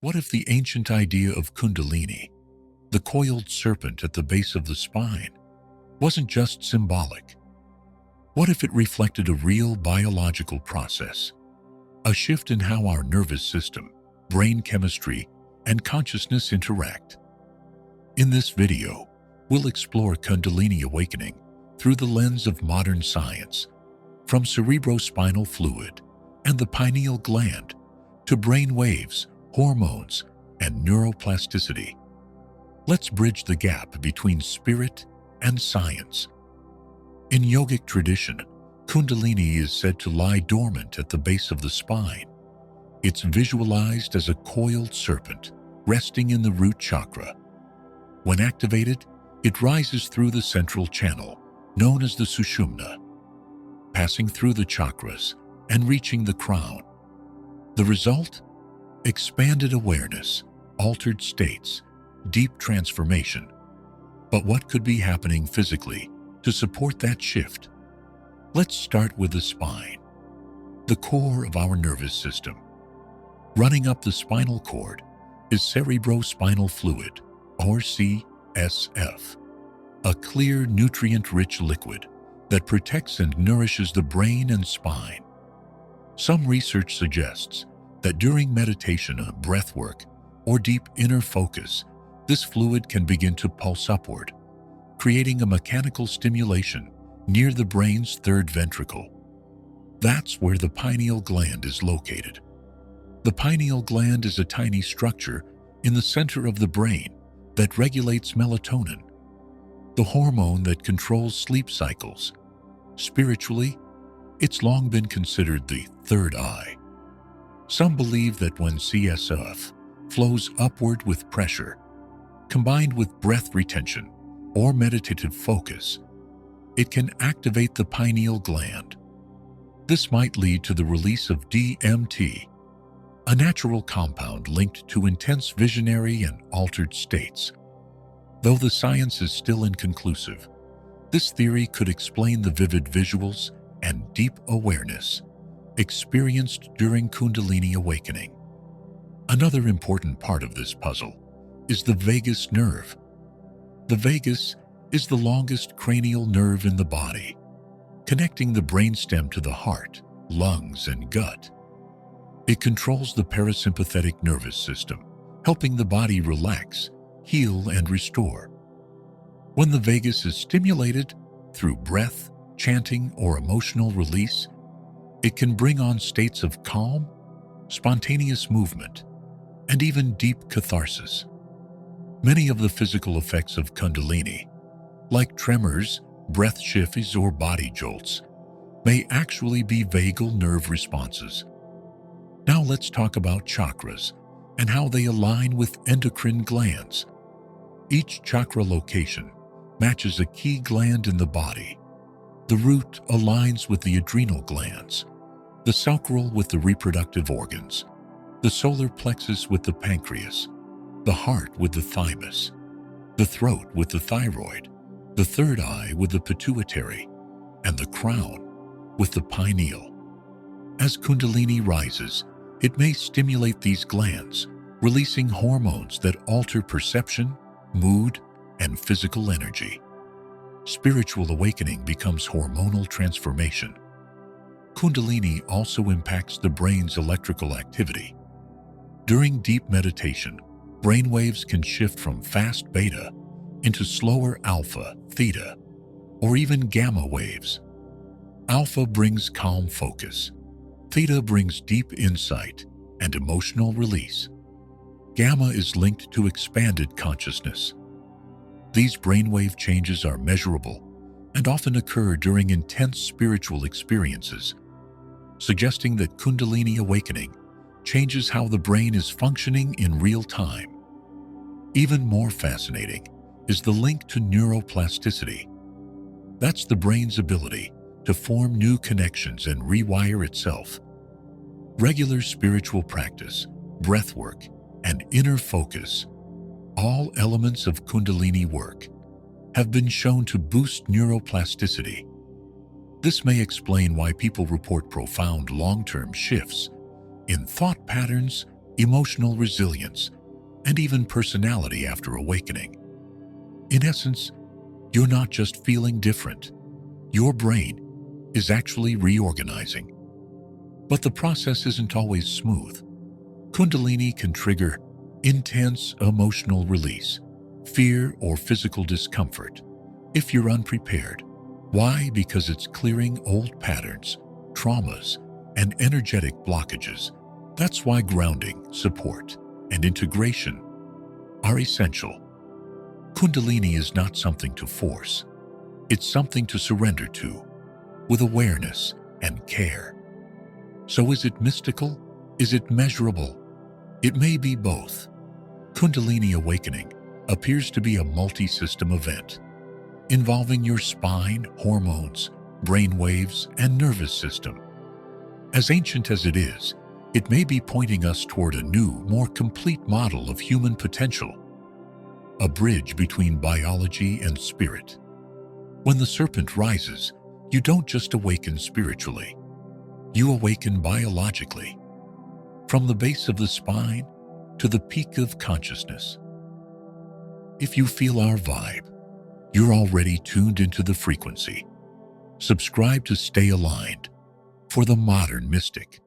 What if the ancient idea of Kundalini, the coiled serpent at the base of the spine, wasn't just symbolic? What if it reflected a real biological process, a shift in how our nervous system, brain chemistry, and consciousness interact? In this video, we'll explore Kundalini awakening through the lens of modern science, from cerebrospinal fluid and the pineal gland to brain waves, hormones, and neuroplasticity. Let's bridge the gap between spirit and science. In yogic tradition, Kundalini is said to lie dormant at the base of the spine. It's visualized as a coiled serpent resting in the root chakra. When activated, it rises through the central channel, known as the Sushumna, passing through the chakras and reaching the crown. The result? Expanded awareness, altered states, deep transformation. But what could be happening physically to support that shift? Let's start with the spine, the core of our nervous system. Running up the spinal cord is cerebrospinal fluid, or CSF, a clear, nutrient-rich liquid that protects and nourishes the brain and spine. Some research suggests that during meditation, breathwork, or deep inner focus, this fluid can begin to pulse upward, creating a mechanical stimulation near the brain's third ventricle. That's where the pineal gland is located. The pineal gland is a tiny structure in the center of the brain that regulates melatonin, the hormone that controls sleep cycles. Spiritually, it's long been considered the third eye. Some believe that when CSF flows upward with pressure, combined with breath retention or meditative focus, it can activate the pineal gland. This might lead to the release of DMT, a natural compound linked to intense visionary and altered states. Though the science is still inconclusive, this theory could explain the vivid visuals and deep awareness experienced during Kundalini awakening. Another important part of this puzzle is the vagus nerve. The vagus is the longest cranial nerve in the body, connecting the brainstem to the heart, lungs, and gut. It controls the parasympathetic nervous system, helping the body relax, heal, and restore. When the vagus is stimulated through breath, chanting, or emotional release, it can bring on states of calm, spontaneous movement, and even deep catharsis. Many of the physical effects of Kundalini, like tremors, breath shifts, or body jolts, may actually be vagal nerve responses. Now let's talk about chakras and how they align with endocrine glands. Each chakra location matches a key gland in the body. The root aligns with the adrenal glands, the sacral with the reproductive organs, the solar plexus with the pancreas, the heart with the thymus, the throat with the thyroid, the third eye with the pituitary, and the crown with the pineal. As Kundalini rises, it may stimulate these glands, releasing hormones that alter perception, mood, and physical energy. Spiritual awakening becomes hormonal transformation. Kundalini also impacts the brain's electrical activity. During deep meditation, brain waves can shift from fast beta into slower alpha, theta, or even gamma waves. Alpha brings calm focus. Theta brings deep insight and emotional release. Gamma is linked to expanded consciousness. These brainwave changes are measurable and often occur during intense spiritual experiences, suggesting that Kundalini awakening changes how the brain is functioning in real time. Even more fascinating is the link to neuroplasticity. That's the brain's ability to form new connections and rewire itself. Regular spiritual practice, breathwork, and inner focus, all elements of Kundalini work, have been shown to boost neuroplasticity. This may explain why people report profound long-term shifts in thought patterns emotional resilience, and even personality after awakening. In essence, you're not just feeling different. Your brain is actually reorganizing. But the process isn't always smooth. Kundalini can trigger intense emotional release, fear, or physical discomfort if you're unprepared. Why? Because it's clearing old patterns, traumas, and energetic blockages. That's why grounding, support, and integration are essential. Kundalini is not something to force. It's something to surrender to, with awareness and care. So is it mystical? Is it measurable? It may be both. Kundalini awakening appears to be a multi-system event, involving your spine, hormones, brain waves, and nervous system. As ancient as it is, it may be pointing us toward a new, more complete model of human potential, a bridge between biology and spirit. When the serpent rises, you don't just awaken spiritually, you awaken biologically, from the base of the spine to the peak of consciousness. If you feel our vibe, you're already tuned into the frequency. Subscribe to stay aligned for the modern mystic.